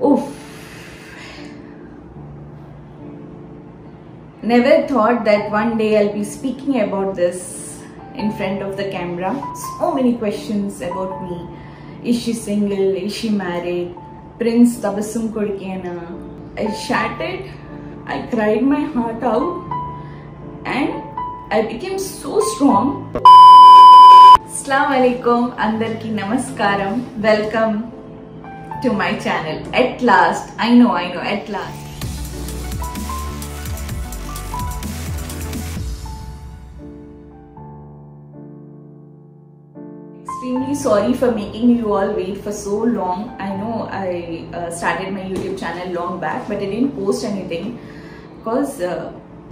Oof. Never thought that one day I'll be speaking about this in front of the camera. So many questions about me. Is she single? Is she married? Prince Tabassum Kodikena. I chatted, I cried my heart out, and I became so strong. Assalamu alaikum, andarki namaskaram. Welcome to my channel. At last, I know, at last. Extremely sorry for making you all wait for so long. I know I started my YouTube channel long back, but I didn't post anything because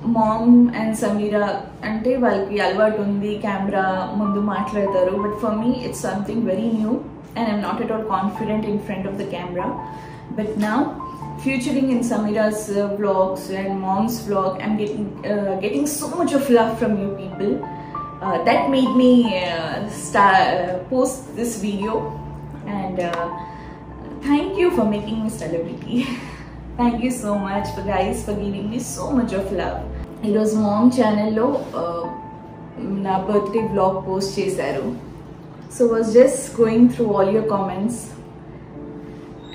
mom and Samira ante valki alvatu undi camera mundu maatladtaru, but for me it's something very new and I'm not at all confident in front of the camera. But now, featuring in Samira's vlogs and mom's vlog, I'm getting so much of love from you people. That made me post this video, and thank you for making me celebrity. Thank you so much guys for giving me so much of love. It was mom channel lo na birthday vlog post chesaru, so was just going through all your comments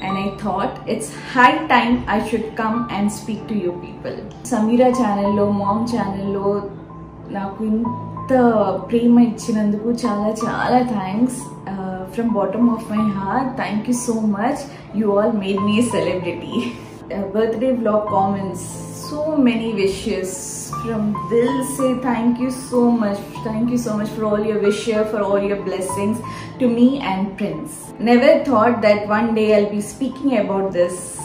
and I thought it's high time I should come and speak to you people. Samira channel lo, mom channel lo naku prema ichinanduku chala thanks from bottom of my heart. Thank you so much. You all made me a celebrity. Birthday vlog comments, so many wishes from Dil say thank you so much. Thank you so much for all your wishes, for all your blessings to me and Prince. Never thought that one day I'll be speaking about this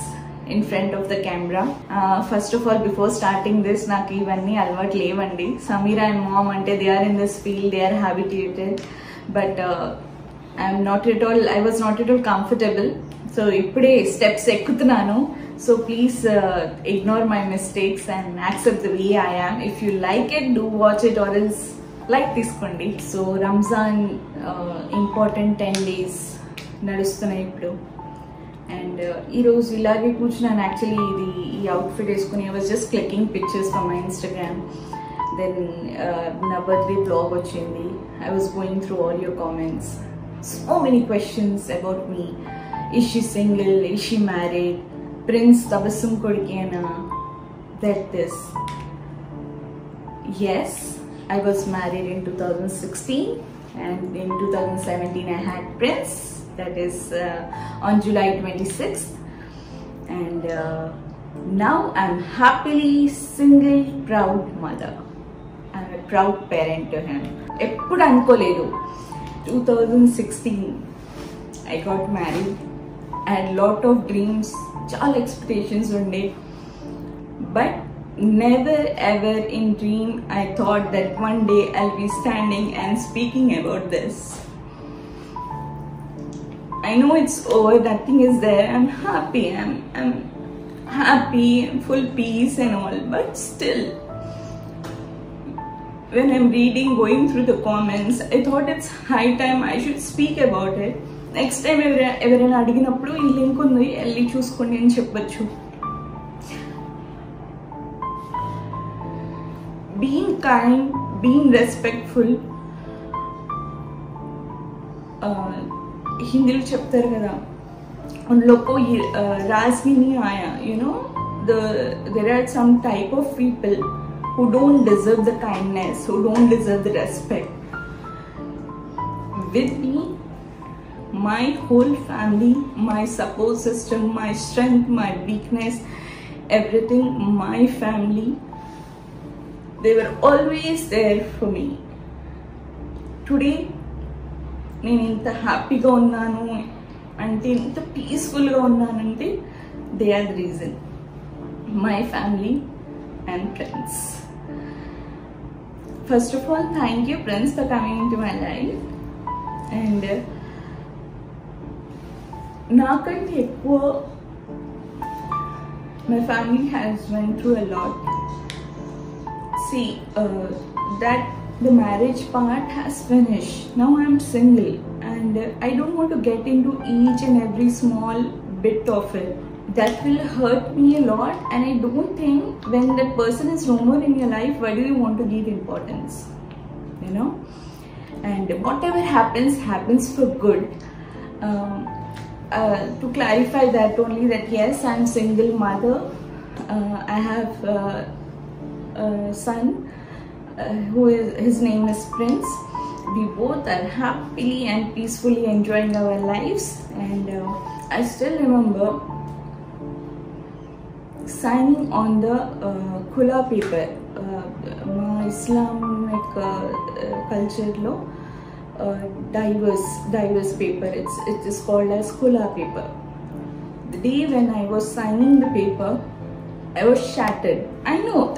in front of the camera. First of all, before starting this, naku ivanni alvat levandi. Samira and mom ante they are in this field, they are habituated, but I was not at all comfortable. So ipude steps ekkutunanu. So please ignore my mistakes and accept the way I am. If you like it, do watch it, or else like teeskondi. So Ramzan important 10 days nadustunayi ippudu. And ee roju ilage కూర్చున్నాను. Actually ఈ outfit వేసుకుని I was just clicking pictures from my Instagram. Then na birthday vlog వచ్చింది. I was going through all your comments. So many questions about me. Is she single? Is she married? Prince Tabassum Kodikena. That this. Yes, I was married in 2016 and in 2017 I had Prince. That is on July 26th, and now I'm happily single, proud mother. I'm a proud parent to him. Eppudu ankoledu 2016 I got married. I had lot of dreams, chaala expectations unde, but never ever in dream I thought that one day I'll be standing and speaking about this. I know it's over, nothing is there, I'm happy, I'm happy, I'm full peace and all, but still, when I'm reading, going through the comments, I thought it's high time I should speak about it. Next time ఎవరైనా అడిగినప్పుడు ఈ link ఉంది, వెళ్ళి చూసుకోండి అని చెప్పొచ్చు. Being kind, being respectful, Hindi చెప్తారు కదా, उन लोग को राज भी नहीं आया. You know, there are some type of people who don't deserve the kindness, who don't deserve the respect. With me, my whole family, my support system, my strength, my weakness, everything, my family, they were always there for me. Today, నేను ఇంత హ్యాపీగా ఉన్నాను అంటే, ఇంత పీస్ఫుల్గా ఉన్నానంటే, they are the reason. My family and friends. First of all, thank you friends for coming in to my life. And నాకంటే ఎక్కువ my family has went through a lot. See, that the marriage part has finished. Now I'm single and I don't want to get into each and every small bit of it. that will hurt me a lot, and I don't think when that person is no more in your life, why do you want to give importance, you know? And whatever happens for good. To clarify that only, that yes, I'm single mother. I have a son his name is Prince. We both are happily and peacefully enjoying our lives, and I still remember signing on the khula paper. Islamic culture law, diverse paper. It is called as khula paper. The day when I was signing the paper, I was shattered. I know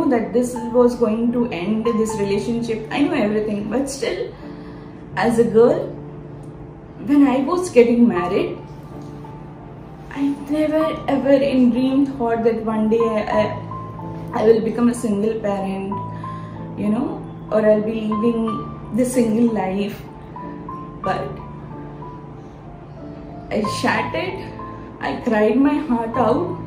that this was going to end this relationship. I know everything, but still, as a girl, when I was getting married, I never ever in dream thought that one day I will become a single parent, you know, or I'll be living the single life. But I shattered, I cried my heart out,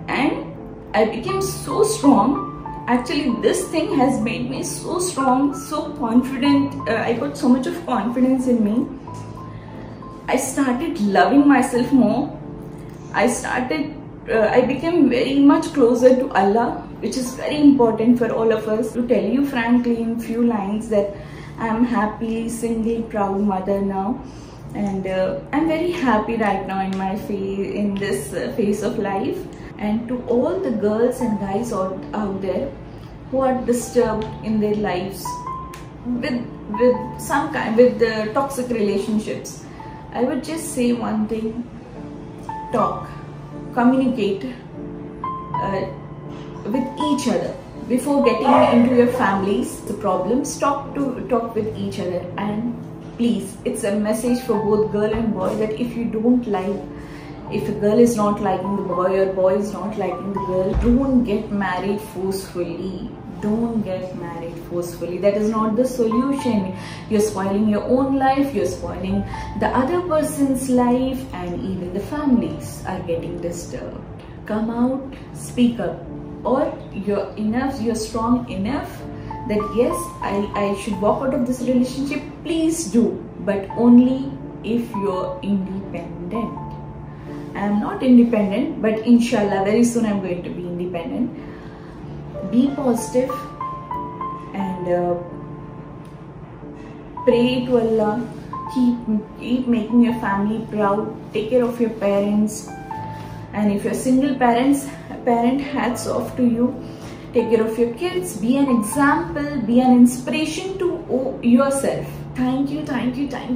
and I became so strong. Actually, this thing has made me so strong, so confident. I got so much of confidence in me. I started loving myself more. I became very much closer to Allah, which is very important for all of us. To tell you frankly in few lines that I'm happily single, proud mother now, and I'm very happy right now in my this phase of life. And to all the girls and guys out there who are disturbed in their lives with the toxic relationships, I would just say one thing: talk, communicate with each other before getting into your families. The problems, talk with each other. And please, it's a message for both girl and boy that if you don't like, if a girl is not liking the boy or boy is not liking the girl, don't get married forcefully. Don't get married forcefully. That is not the solution. You're spoiling your own life, you're spoiling the other person's life, and even the families are getting disturbed. Come out, speak up, or you're strong enough that yes, I should walk out of this relationship. Please do, but only if you're independent. I am not independent, but inshallah very soon I'm going to be independent. Be positive and pray to Allah. Keep making your family proud. Take care of your parents, and if you're single parent, hats off to you. Take care of your kids. Be an example. Be an inspiration to yourself. Thank you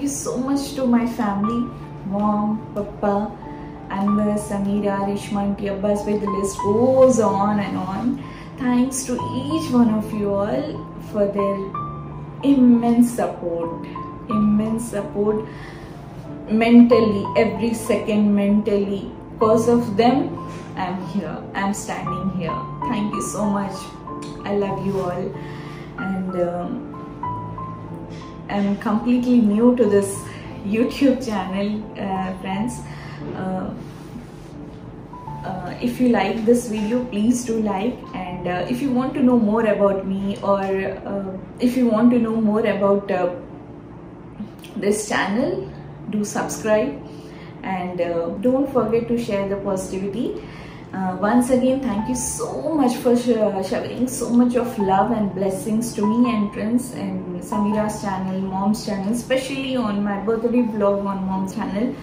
so much to my family, mom, papa, Amber, Samira, Rishma, Auntie, Abbas, where the list goes on and on. Thanks to each one of you all for their immense support mentally, every second mentally. Because of them, I'm here, I'm standing here. Thank you so much. I love you all, and I'm completely new to this YouTube channel, friends. If you like this video, please do like, and if you want to know more about me, or if you want to know more about this channel, do subscribe, and don't forget to share the positivity. Once again, thank you so much for showering so much of love and blessings to me and Prince and Samira's channel, Mom's channel, especially on my birthday vlog on Mom's channel.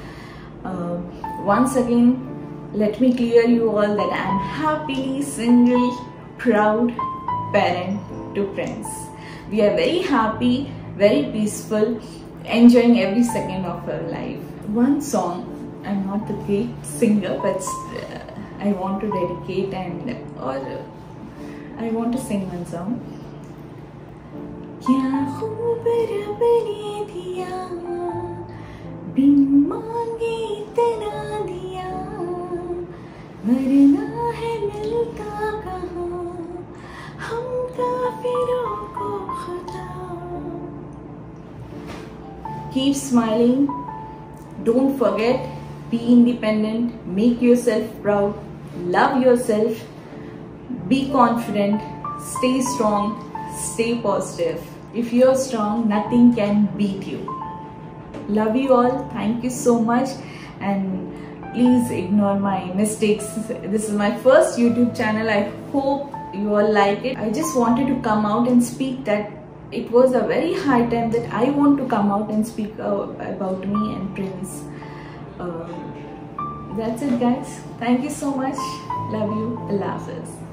Once again, let me clear you all that I am happily single, proud parent to Prince. We are very happy, very peaceful, enjoying every second of our life. One song, I'm not the great singer, but I want to dedicate I want to sing one song. Kya khoob rab ne diya, bin maange itna diya, warna hai milta kahan, hum kafiron ko khuda. Keep smiling. Don't forget, Be independent, make yourself proud, love yourself, be confident, stay strong, stay positive. If you're strong, nothing can beat you. Love you all. Thank you so much, and please ignore my mistakes. This is my first YouTube channel. I hope you all like it. I just wanted to come out and speak that it was a very high time that I want to come out and speak about me and Prince. That's it, guys. Thank you so much. Love you. Allah Hafiz.